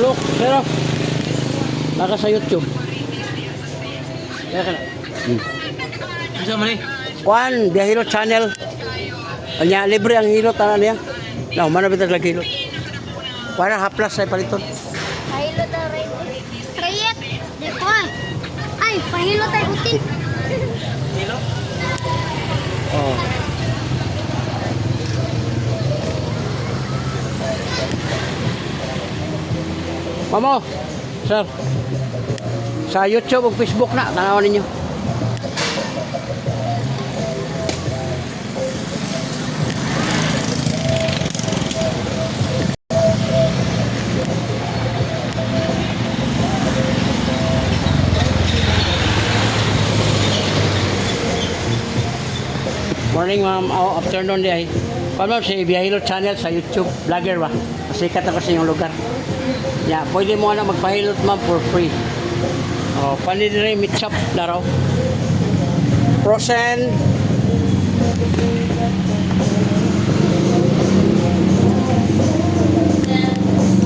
Look, pero naka sa YouTube. Kaya ka na. Ano sa mali? Kuan, Biyahilot channel. Anya libre ang hilot ana niya. Na mana bitag lagi hilot. Para haplas ay paliton. Pahilot na rin. Kayet. Dito ay, pahilot ay uting. Kilo? Oh. Mamo, sir. Sa YouTube ug Facebook na tanawan ninyo. Morning ma'am, afternoon day. Paano si Biyahilot channel sa YouTube, vlogger ba? Sikat ako sa inyong lugar. Yeah, pwede mo na magpahilot ma'am for free. Oh, panidiri meat shop na raw. Frozen.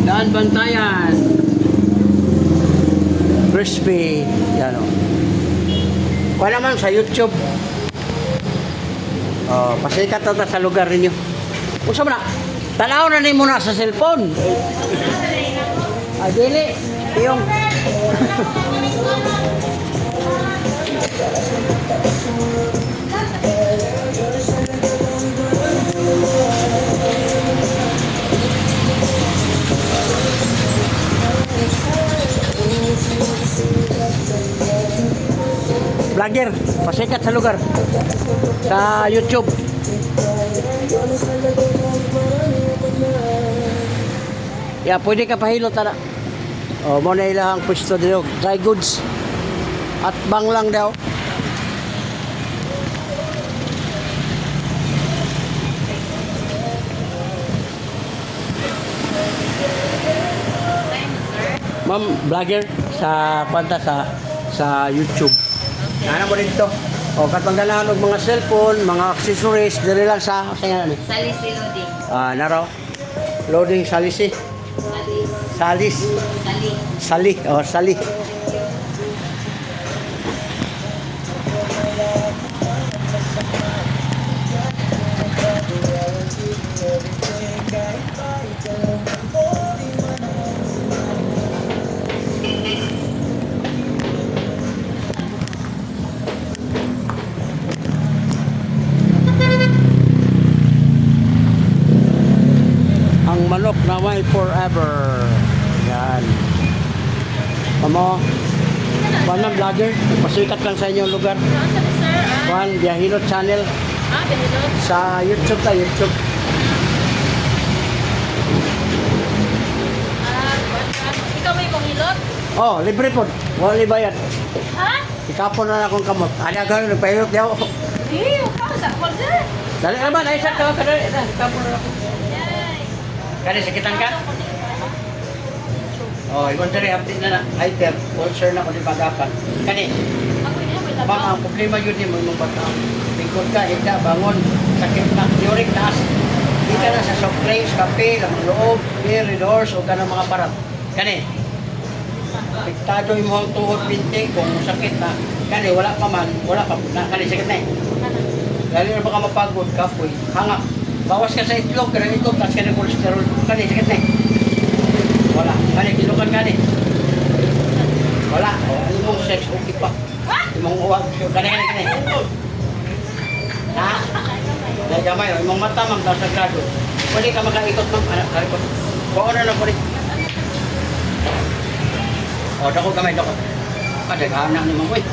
Daan Bantayan. Crispy. Yan o. Kung naman sa YouTube. Oh, pasikat na sa lugar ninyo. Usa mo na. Tanaw na ni mo na sa cellphone. Dili. Yung. Vlogger, pasikat sa lugar. Sa YouTube. Ya, pwede ka pahilot tara. Oh, mo na ilang pwesto dito, dry goods. At bang lang daw. Ma'am, vlogger sa kwanta sa YouTube. Ano mo dito? O katong ganahan og mga cellphone, mga accessories diri lang sa nga ni. Salisi loading. Naraw. Loading salisi. Salis. Salis. Sali. Sali. Oh, sali. Ang manok na may forever. Yan. Kamo, kuan man vlogger, pasikat lang sa inyong lugar. Kuan, Biyahilot channel sa YouTube ta YouTube. Ikaw may pangilot? Oh, libre po. Wala bayad. Ha? Ikapon na akong kamot. Ada gano'n, nagpahilot daw. Hindi, huwag ka sa sir. Dali naman, ay sa ka. Ikapon na ako. Yay. Kani, sakitan ka? Oh, iwan dali, update na na. Hyper, ulcer na ko di pagapan. Kani, Ako hindi mo bang ang problema yun din mong bata. Bingkod ka, ika, bangon, sakit na, uric taas. Di ka na sa soft drinks, kape, lamang loob, beer, doors, o ka ng mga parat. Kani, piktado yung mga tuhod binti, kung sakit na, kani, wala pa man, wala pa, kani, sakit na eh. Lalo na baka mapagod, kapoy, hangak. Bawas ka sa itlog, kanang itlog, tapos ka ng cholesterol, kani, sakit na eh. Wala, kani, kilukan kani. Wala, o, ano mong sex, okay pa. Imong uwag, kani. Ha? Dahil gamay, imong mata, mang sagrado. Pwede ka makaikot, ma'am, anak, karikot. Kuha na lang, pwede. O, dako gamay, dako. Daghanan ni ma'am,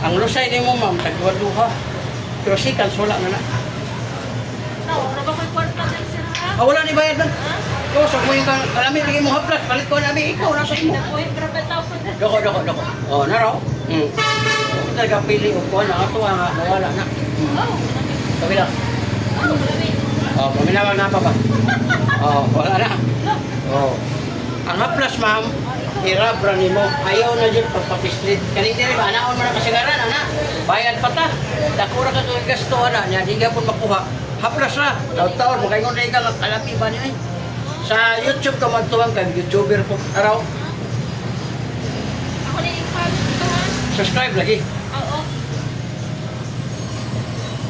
ang lusay ni mo, ma'am, tagduwa-duha. Pero sikan, sula na na. Wala ba may kwarta din sir ha? Wala ni bayad na. Ito, sa kuhin ka, alamit, lagi mo haplas, palit ko namin, ikaw, nasa imo. Uy, grabe tao ko na. Dako. O, naraw. Talaga pili o kuha na, ito nga, nawala na. Oh, Kabila. grabe. O, paminawag na pa ba? O, wala na. O, ang haplas, ma'am, irabra ni mo, ayaw na dyan pagpapislit. Kanina rin ba, anaon mo na kasagaran, ana? Bayad pa ta. Dakura ka kung gasto, ana, niya, di ka po makuha. Haplas na. Taon-taon, makaingon na ikaw, kalapi ba niya eh? Sa YouTube ka magtuwang kay YouTuber po. Araw, Ako na i-follow ito ha. subscribe lagi. Oo.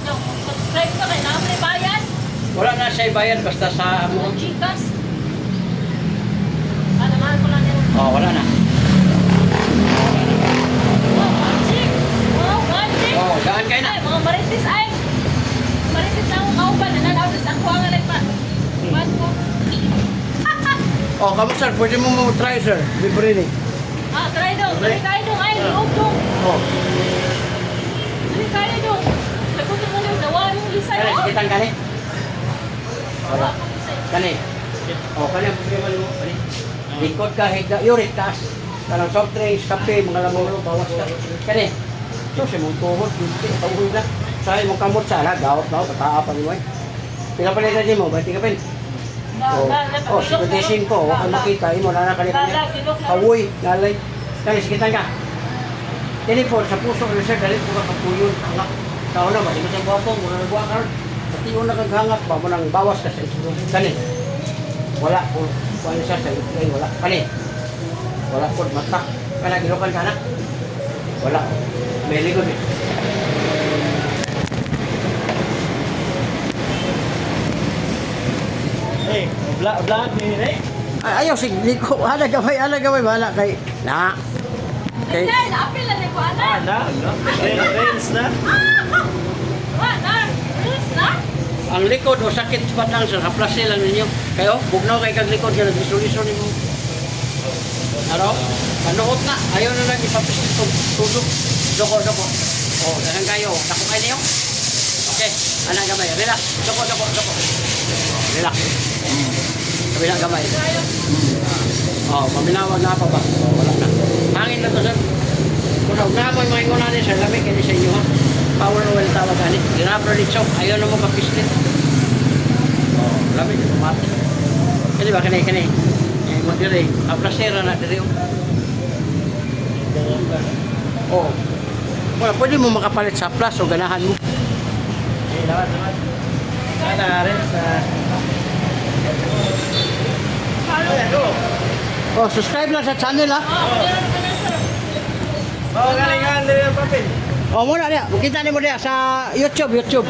No, subscribe ka kay naman may bayan. Wala na siya bayad basta sa Mga mo. Gcash. Mahal ko lang yan. Oh, wala na. Wow, magic. Wow, magic. Oh, gaan kayo na. Ay, mga marites ay. Marites na akong kauban. Nanalabas ang kuha nga pa. Kuhan ko. Oh, kamu sir, pwede mo try sir. Libre ni. Ah, try dong. Try kayo dong. Ay, loob dong. Oh. Try kayo dong. Lagutin mo yung dawa yung lisay. Kani, Oh. sikitang kani. Dawa ko lisay. Kani. Oh, kani ang problema mo. Kani. Likod ka, higda, yurik, taas. Kanang soft drinks, kape, mga lamuro, bawas ka. Kani. So, si mong tuhod, yuti, tawag na. Sa'yo mong kamot sa ala, gawat, pataa pa mo eh. Pinapalitan din mo, ba't ikapin? Oh, si Kudesin ko, huwag kang makita, imo na nakalitan niya. Kawoy, lalay. Kani, sikitan ka. Kani po, sa puso ko sir, dali po ka kapuyon. Hangak, tao na ba, imo sa buwapo, muna na buwakar. Pati yung nakaghangak ba, mo nang bawas ka sa ito. Kani, wala po, wala siya sa ito, wala. Kani, wala po, mata. Kana, ginukan ka na? Wala. May ligod eh. Eh, vlog ni eh. Ay, ayaw, sige ko. Ala gamay, bahala kay. Na. Hindi, Kay, na-apil na rin ko, anak. Ana, reels na. Wala, reels na. ang likod o sakit pa lang sa haplase lang ninyo. Kayo, bugnaw kay kag likod, kaya nag-iso-iso ni mo. Ano? Kanuot na. Ayaw na lang ipapisit ko. Tudok. Doko. O, dahan kayo. Dako kayo niyo. Okay. Anak gamay. Relax. Doko. Relax. Kabila gamay. Oh, paminawag na pa ba? Oh, wala na. Hangin na to, sir. Kung namoy mga ingon natin, sir, lamig kayo sa inyo, ha? Power oil tawag gani. Ginapro dito. Ayaw na mo kapislit. Oh, lamig. Mati. Kasi ba, kanay. Eh, mo dire. Aplasera na dire. Oh. Wala, pwede mo makapalit sa plus o ganahan mo. Eh, lawan. Ana rin sa Oh, subscribe lang sa channel, ha? Oh, galingan din ang papel. Oh, muna niya. Kita niyo mo niya sa YouTube.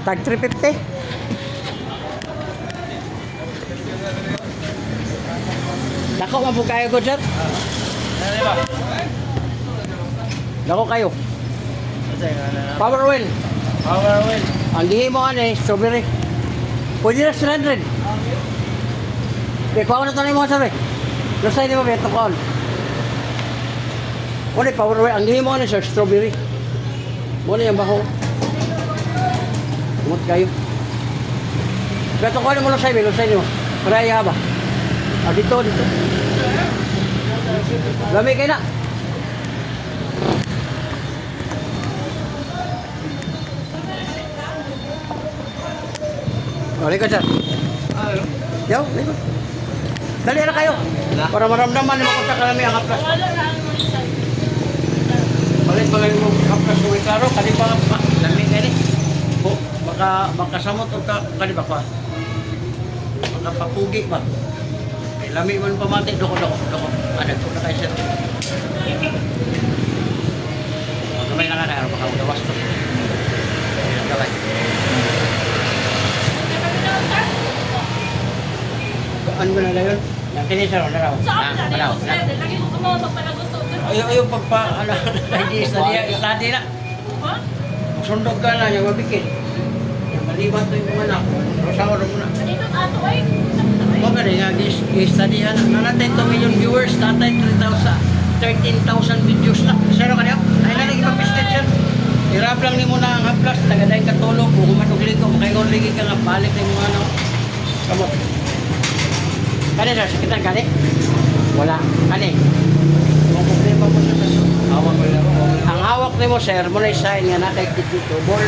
Tag 350. Dako man po kayo ko, sir. Ano ba? Dako kayo. Kasi ana. Power oil. Power wheel. Ang gihi mo ano strawberry. Pwede na 300. Kaya kuha ko na tanong mo, sir. Lusay ni mo, beto ko. Ano power oil. Ang gihi mo ano, sir, strawberry. Muna yung baho. Umot kayo. Beto ko ano mo lusay ni mo. Paraya ba? Ah, dito. Lamig kayo na. Oh, likod, sir. Yaw, likod. Dali na kayo. Para maramdaman ni makunta ka namin ang haplas. Wala na ang lisay. Balik pa ngayon mo haplas kung ikaro. Kali pa, lamig kayo ni. Baka samot o kali ba pa? Baka papugi ba? Lamig man pamati. Doko. Adag ko na kayo, sir. Kamay na nga na. Baka udawas to. Kamay. Ano ba na yun? Yung kinisar na raw. Saan na Malaw. rin? Lagi ko kumawag pagpanagusto. Ayaw pagpa, hindi study na. Ha? Sundog ka na, yung mabikit. Yung malibat to yung anak. Rosawa mo na. Kanino ato ay? Mga rin nga, i-study na. Nanatay 2 million viewers, tatay 13,000 videos na. Sino ka niyo? Ay na naging mapislit siya. Hirap lang ni mo na ang haplas, tagaday ka tulog, kung kumatugli ko, makaingon lagi ka nga, balik na yung mga ano. Kamot. Kani sir, sakitan kani? Wala. Kani? Ang problema mo sa taso. Hawak ko lang. Ang hawak nimo sir, mo na sign nga na kay titubol.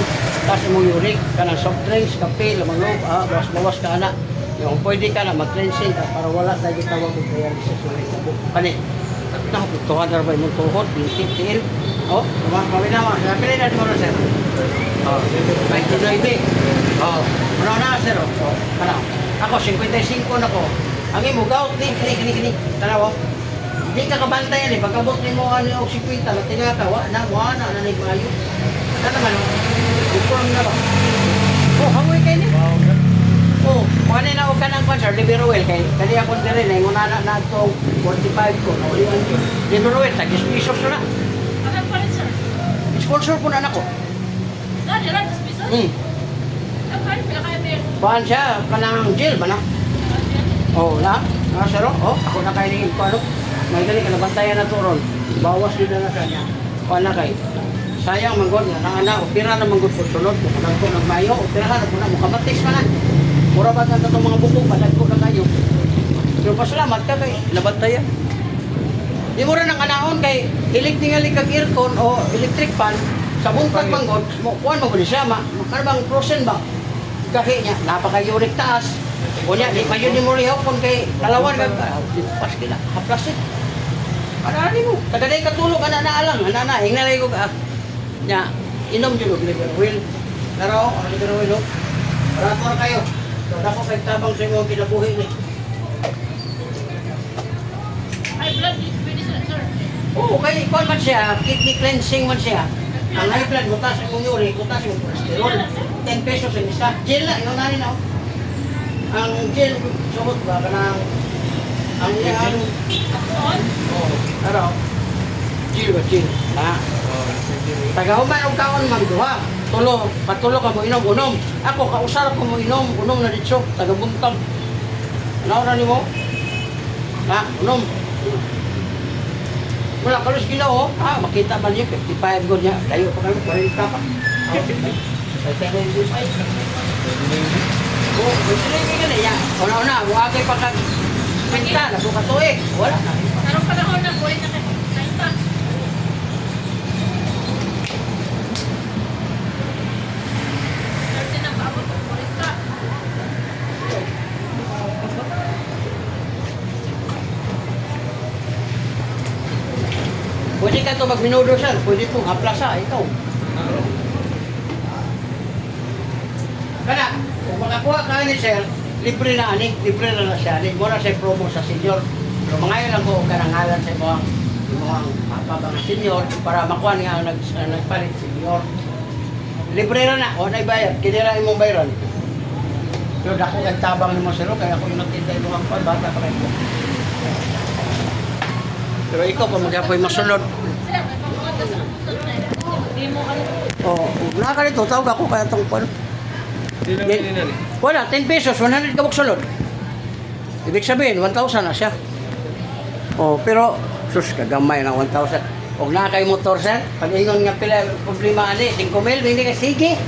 Tas mo uric kanang soft drinks, kape, lamang loob, bawas ka ana. Yung pwede ka na mag-cleansing ka para wala tayo gitawag ng dialysis sa buhok. Kani, na tuhan na ba yung tuhod, tiil. Oh, mawinawa. Napili na mo na sir. Oh, may tuloy. Oh, ano na sir? Oh, ano? Ako 55 na ko. Ang imo gout kini. Tanaw. Di ka kabantayan pagkabot nimo ano og 50 matinga ka wa na ni maayo. Ano naman? Inform na ba? Oh, hangoy kay ni. Oh, kung na o ka ng concert, Liberowell kay kani ako dire na inguna na to 45 ko, nauliwan ko. Liberowell tag pisos na. Ano pa rin, sir? Sponsor po na nako. Dali, right? Piso? Ang kaya kaya may... Kuhan siya, kanang jail ba na? Oh, na? Sir, oh, ako na kayo ningin ko, ano? May gali ka, nabantayan na turon. Bawas din na sa niya. Kuhan na kayo. Sayang manggod nga, nang opera na manggod po sunod. Kanang ko ng mayo, opera na po na, mukamatis pa na. Mura ba ka itong mga bukong, balag ko na kayo. Pero pasalamat ka kay, nabantayan. Di mo rin ang anahon kay, hilig-tingali kag aircon o electric fan, sa buntag manggod, kuhan mo ba siya, makarabang prosen ba? Kahi niya, napaka-uric taas. O niya, di pa yun ni mo rihaw kung kay kalawan kag pas kila, haplasit. Para mo, tagaday katulog, ana-alang, ana-ana, hingnalay ko ka. Nya, inom dyan og Liberowell. Pero, ang Liberowell, parator kayo. Dako kay tabang sa imong kinabuhi ni. High blood, pwede sila, sir. Oo, kay kuan man siya, kidney cleansing man siya. Ang high blood, butas ang uric, butas ang cholesterol. 10 pesos ang isa. Gel na, yun na rin ako. Ang gel, sumot ba, kanang, ang iyang, On? ano, gel. Na, tagahuman og kaon man duha. Patulo ka mo inom. Ako kausar ko mo inom na ditso, tagabuntag. Naura nimo? Ha, unom. Wala kalos Ginoo, makita man niyo 55 gud niya. Layo pa kayo 40 pa. Ay tayo yung fight. Oh, gusto niya ya. Una, wagay pa kag pinta na buka tuig. Wala na. Anong panahon na buhay na kayo? Naita. Swerte ng bawat buhay ka. Pwede ka to magminudo sir, pwede po haplasa, ikaw. Kana, kung makakuha ka ni sir, libre na siya. Mura siya promo sa senior. Pero mga yun lang ko karangalan sa mga mapabang senior para makuha niya ang nagpalit senior. Libre na o naibayad, kinira imong bayron. Pero dako kang tabang ni mo sir, kaya ako yung nagtintay mo ang bata pa kayo. Pero ikaw pa maghapoy masunod. Sir, may pagkakot ka sa kusot na. Hindi mo ano. Oo, nakakalito, tawag ako kaya itong pan. Sino na rin? Wala, 10 pesos, 100 kabuk sulod. Ibig sabihin, 1,000 na siya. Oh, pero, sus, kagamay na 1,000. Huwag na kayo motor, sir. Pag-ingon nga pila, problema ani, 5 mil, hindi ka, sige.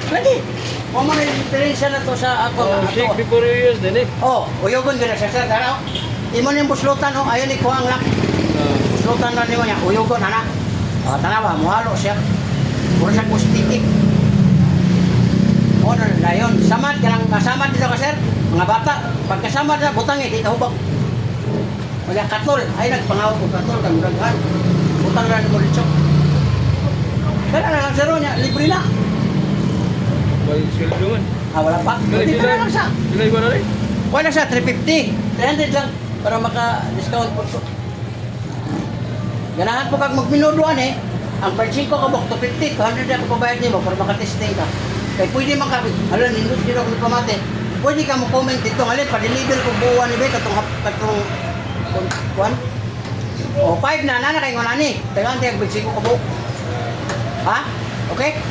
Pwede. Huwag mo na yung diferensya na to sa ako. Oh, shake before you use din eh. Oh, uyogon ka na siya, sir. Daraw. Imo na yung buslutan, oh. Ayaw ni Kuhang lang. Buslutan na niyo niya. Uyogon, anak. O, tanawa, muhalo siya. Puro siya kustitik. O, na yun. Samad, kanang kasamad dito ka, sir. Mga bata, pagkasamad na, butang eh, dito hubog. Wala katol. Ay, nagpangawag ko katol, kanuraghan. Butang na mo dito. Kaya na lang, sir, niya, libre na. May sweldo man. Wala pa. Dito na lang siya. Sila iba na rin? Wala siya, 350. 300 lang para maka-discount po ito. Ganahan po kag magminuduan eh. Ang part 5 ka bok, 250, 200 ako pabayad nimo para maka-testing ka. Kaya pwede man ka, alam, nindot nyo ako pamate. Pwede ka mo comment dito, alin, pa-deliver kung buwan ni Be, katong kuwan. O, 5 na, nana kayo nga nani. Tagaan tayo, big 5 ka bok. Ha? Okay?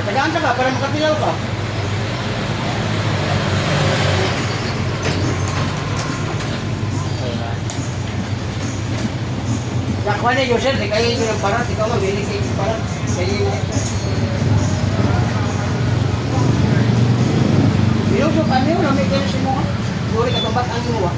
Tagaan ka para makatilaw ka. Nakuha na Joseph, di kayo yung parat, ikaw mabili kayo yung parat. Kaya yung Minusok ano yun, may kayo si mo ka. Duri ka tumbat ang mo.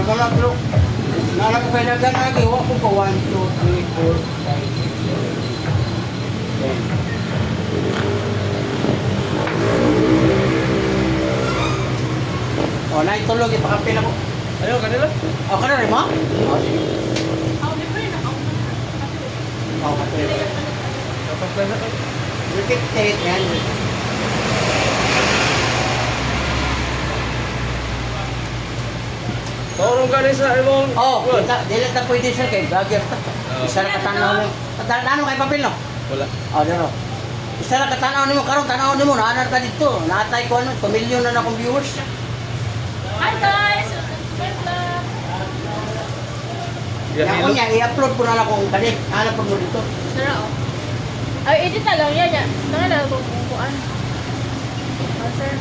Marga na pero nalang pa na ganagi wa ko pa 1 2 3 4 5 6 7 Oh, naik tulog ipakapil ako. Ano, kanila? Oh, kana rin mo? Oh, sige. Ako, libre na ako. Oh, kapil. Tapos na sa kayo. Repeat date yan. Taurong ka rin sa imong... Oh, dili ta pwede sir kay vlogger ta. Oh. Isa ra katanaw mo. Ano kay papel no? Wala. Oh, dero. Isa ra katanaw nimo karon tanaw nimo naanar ka dito. Natay ko ano, pamilyon na akong viewers. Hi guys! Welcome! Ya ko niya i-upload ko na lang kung kani. Hanap ko mo dito. Tara, oh. Ay, edit na lang yan. Tara na kung kukuan. Oh, sir.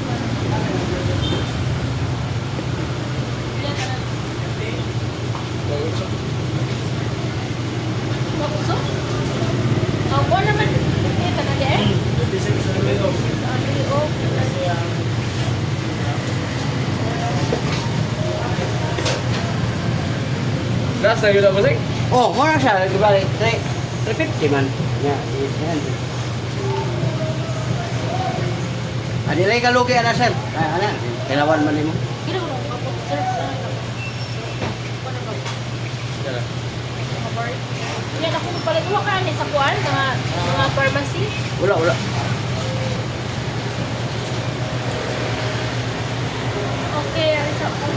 Makuso? Oh, kuha naman. Ito na di eh. Last na yun ako sing. Oh, mo na siya, di ba? 350 man. Ya, yan. Adilay ka lugi ana sir. Ana, kailangan man nimo. Ginawa mo ako, sir. Yan. Yan ako magpalagawa ka ni sa kuan, mga pharmacy. Wala. Okay, ay sa ko.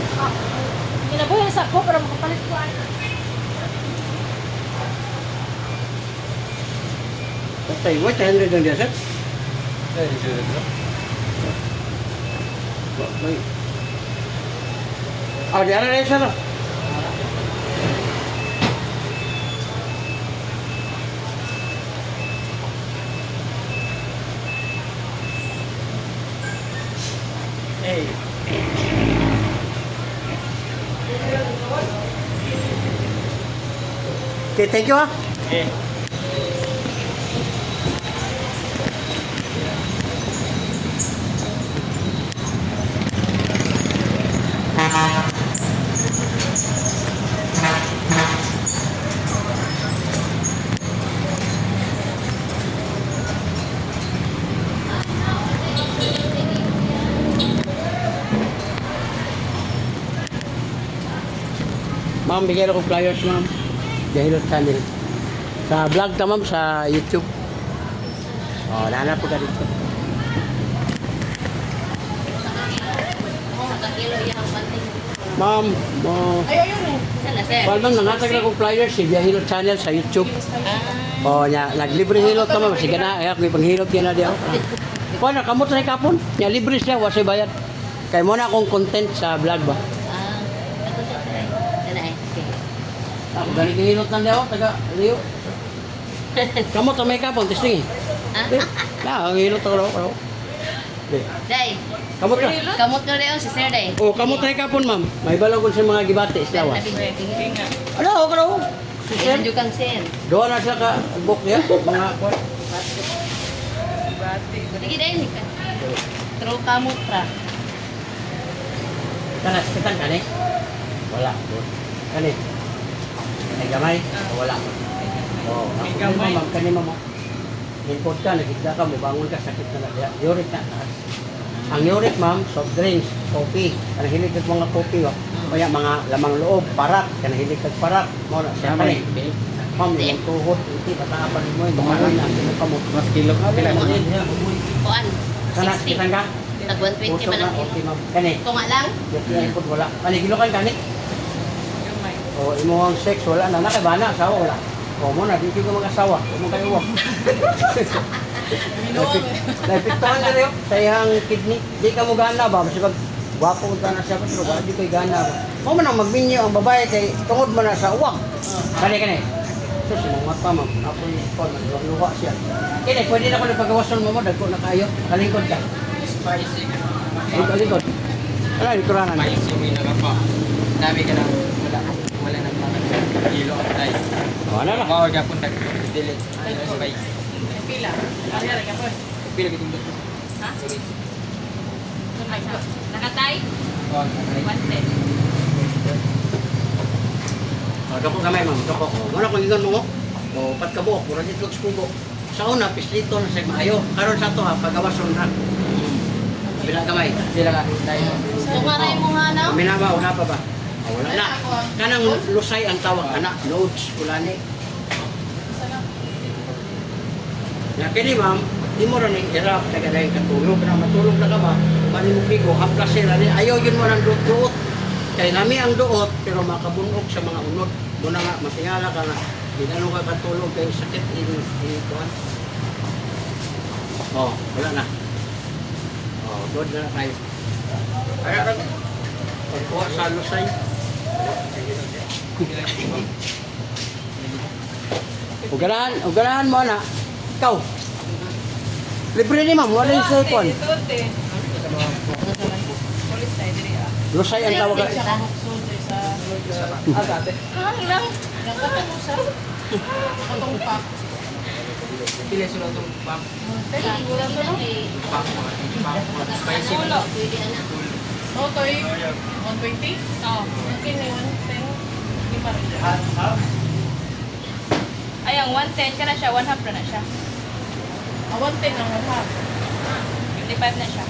Ginabuhay sa ko para makapalit kuan. Tay, mo 100 lang dia sir. Ay, insurance no? Baik. Oh, dia ada sir. Hey. Okay, thank you ah. Eh. Ma'am, bigyan ako flyers, ma'am. Dahil channel. Sa vlog ka, ma'am, sa YouTube. Oh, nahanap ko ka dito. Ma'am, Ayun eh. well, ma'am, nangatag na akong flyers, si Biyahilot channel sa YouTube. Oh, nya, naglibre hilot ka, ma'am. Sige na, kaya kung ipanghilot ka na diya. Kuha na, kamot na kapon. Nya, libre siya, wasay bayad. Kaya mo na akong content sa vlog ba? Ako, galing hilot na diya, taga Rio. Kamot na may kapon, testing eh. Ang hilot ako raw. Day, Kamot na. kamot na rin si Sir Day. Oh, kamot na kapon, ma'am. May balagon sa mga gibate, islawas. Ano, ako raw. Si Sir. Sir, kang Sir. Doon na siya ka book niya, mga kwan. Sige day, true kamot ra. Kanas, kitang kani? Wala. Kani? Ay gamay? Wala. Oh, ako ma'am, kani ma'am. Import ka, nagigda ka, mabangon ka, sakit na na. Uric na taas. Ang uric, ma'am, soft drinks, coffee. Kanang hilig kag mga coffee, oh. Kaya mga lamang loob, parat. Kanang hilig kag parat. Mo na, siya pa rin. Ma'am, yung tuhod, hindi, pataapan mo yun. Bakaroy na, sinukamot. Mas kilo ka, pila mo din. Kuan, Kanas, 60. kitang ka? Tag 120 Puso man na, ang okay, kilo. ma'am. Kani? Ito nga lang. Yung import, wala. Panigilo kan kani? O, imo ang sex, wala na. Nakibana, asawa, wala. O, mo na, di ko mag-asawa. Huwag mo kayo uwag. Naipiktuhan ka rin sa iyang kidney. Di ka mo gana ba? Kasi pag gwapo ka na siya, pero di ko gana ba? Mo man ang magminyo ang babae kay tungod mo na sa uwag. Kani. So, simungat pa, ma'am. Apo yung ipon, luha siya. Kini, pwede na ko nagpagawasan mo mo, dagko na kayo. Kalingkod ka. Kalingkod. Wala, likurangan. Dami ka lang, wala nang mga kilo at tayo. Wala na. Bawal ka punta delete. Spice. Pila. Ari ra ka po. Pila kitong dito. Ha? Nakatay? Bawal ka tayo. 110. Dako gamay ma'am, dako. Muna kung ingon mo, o patkabuok, mura dito pugo. Sa una, pislito na sa maayo. Karon sa to ha, pagawason na. Bila gamay. Sila nga. Dahil. Tumaray mo nga na. Minawa, wala pa ba? Wala na. Kanang lusay ang tawag, anak, nodes, kulani. Ya kini ma'am, di mo rin irap, tagaday katulog na matulog na ka ba? Mani mo bigo, haplas sila ni ayaw yun mo ng duot. Kaya nami ang duot, pero makabunog sa mga unod. Muna nga, matingala ka na. Ginano ka katulog kay sakit kuhan. Oh, wala na. Oh, doon na tayo. Kaya rin, pagkuha sa lusay. Uganahan mo na. Ikaw. Libre ni ma'am, wala yung cellphone. Lusay ang tawag ka. Pili sila itong pump. Spicy. Oh, to yung 120? Oo. Okay na 110. Hindi pa rin. Ay, ang 110 ka na siya, 1 half na siya. 110 ang 1 half. 55 na siya.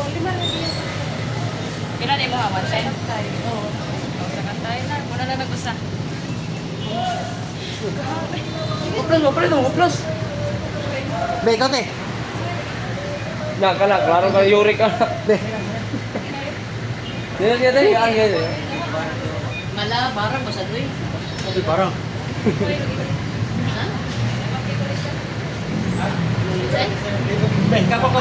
Lima na yun. Kailan din mo ha, 110? Oo. Sa tayo na, muna na nag-usa. Uplos. Be, ikaw te. Kala, klaro ka, yurik ka. Be. Dito, ang ganyan. Mala, barang basta doy. Ito parang. Be, kapag.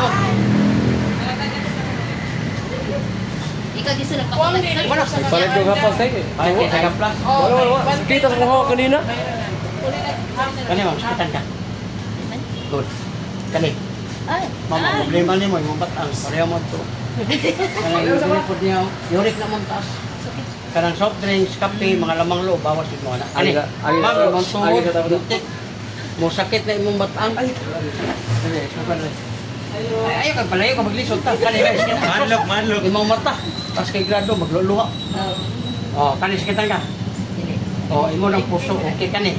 Ikaw di sila kapatid. Wala. Balik yung kapag sa'yo eh. Ay, kaya sa kaplas. Wala. Kita sa mukha ko kanina. Kani ma'am, sakitan ka. Good. Kani. Ay. Mama, problema ni mo, yung batang. Pareho mo ito. Kanang yung sinipod niya, yurik na mong taas. Kanang soft drinks, kape, mga lamang loob, bawas yun mo na. Kani, ma'am, yung tuhod, butik. Mo sakit na imong batang. Ay, ayaw kang palayo ka maglisod ta. Kani, guys, manlog. Imong mata. Tapos kay grado, magluluha. Oh, kani, sakitan ka. Oh, imo ng puso, okay kani.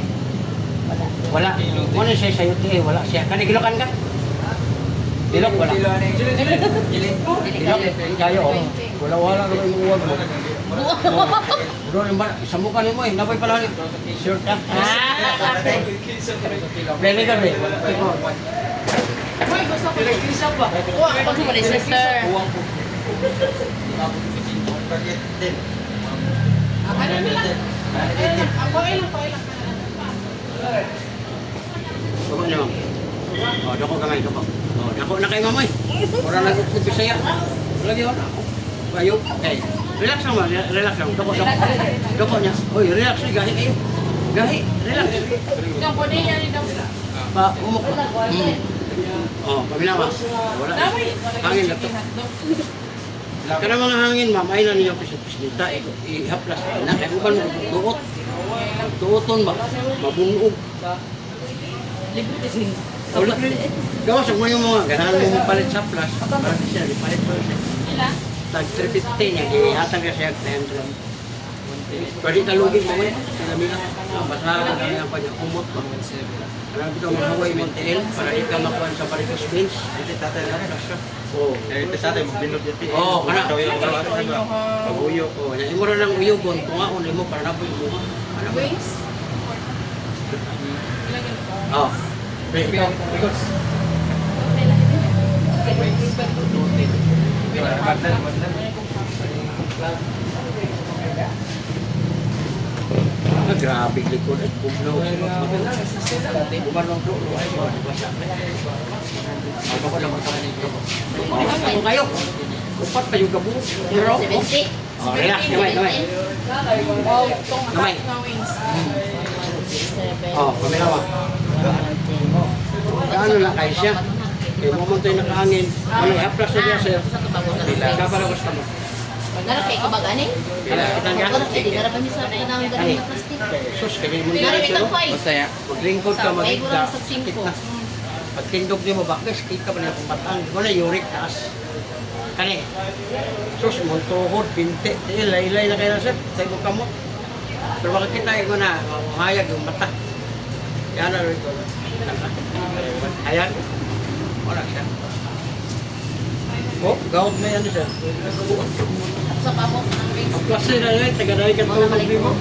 Wala. Muna siya sa UTA, wala siya. Kani, gilokan ka? Gilok, wala. Gilok, kayo, oh. Wala naman yung uwag mo. Bro, sa mukha ni mo eh. Napay pala ulit. Sure ka? Very good, eh. Ako mo ni sister. Dako niyo. Oh, dako kamay, dako. Oh, dako na kay mamay. Ora na ko Bisaya. Lagi wala. Bayo. Okay. Relax naman, relax lang. Dako. Dako niya. Oy, relax ni gahi kayo. Gahi, relax. Yung po niya rin daw. Pa, umok. Oh, paminawa. Wala. Hangin na to. Kana mga hangin, ma'am, ay na niyo pisilita. Ihaplas na. Kaya uban mo, duot. Duoton ba? Mabunog. Wala. Gawas mo yung mga ganahan mo palit sa plus. Para di siya, palit pa siya. Tag 350 niya, ihatag ka siya 900. Pwede talugin mo eh. Sila mila. Basahan ka kanya pa niya. Umot ba? Marami ito mga Hawaii Montel para di ka makuha sa Paricos Beans. Hindi tatay na siya. Oo. Ito sa atin, magbinod yun. Oo, kana. Pag-uyo. Oo, yan. Imo rin ang uyugon. Tungaon mo para napoy mo. Wings? Oo. Ikaw. Grabe likod at bugnaw. Bumanong dulo ay basa. Ako ko lang ito. Ako kayo. Upat pa yung gabo. Pero, oh, relax naman. Gamay. Oh, paminawa. Ano lang kayo siya? Kaya mo man tayo nakahangin. Ano, haplas na siya, sir. Kapala ko sa mo. Nara kay kabagani? Kitang ka? Hindi nara pa niya sa kanang ganun na plastic. Sus, kaya mo Nara nila bitang siro. fay. Masaya. Maglingkod ka, Ay, magigda. wala sa 5. Pag tindog niyo mo bakit, kita pa niya pumatang. Wala uric taas. Kani. Sus, mo tuhod, pinti. Laylay na kayo na sir. Sa ibang kamot. Pero bakit kita ko na, mahayag yung mata. Yan na rin ko. Hayag. Wala siya. Oh, gawad na yan siya. Sa pamok ng rings. Ang klase na yun, taga-dahi ka tulog mo.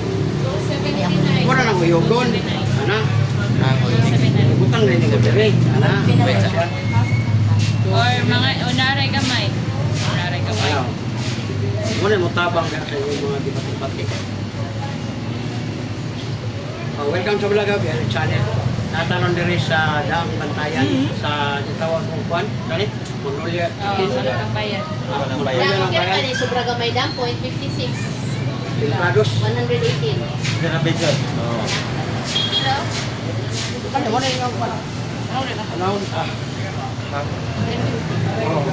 79. Wala nang uyogon. Ana, butang na yung dere. Ana, wait siya. Or mga unaray gamay. Unaray gamay. Ayaw. Muna mo tabang ka sa yung mga dibati-bati. Welcome sa Bulaga, Biyanin Channel. Natanong diri sa Daang Bantayan sa tawag kong Juan. Kani? Mongolia. Oo, wala kang bayad. Mongolia Dam, lang kaya bayan. ni sobra gamay dam, 0.56. Pilpados. 118. Hello? Ano mo na yung Juan? Ano ulit ako? Ano?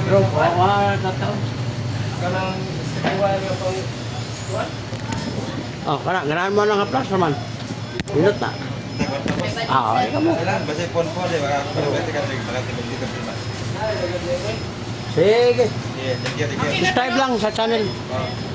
Bro, tataw. Oh, kana, ganahan mo ng haplas naman. Minut na. Okay ka mo. Basta phone po, di ba? Pwede ka dito prima. Sige. Sige, thank you. Subscribe lang sa channel. Oh.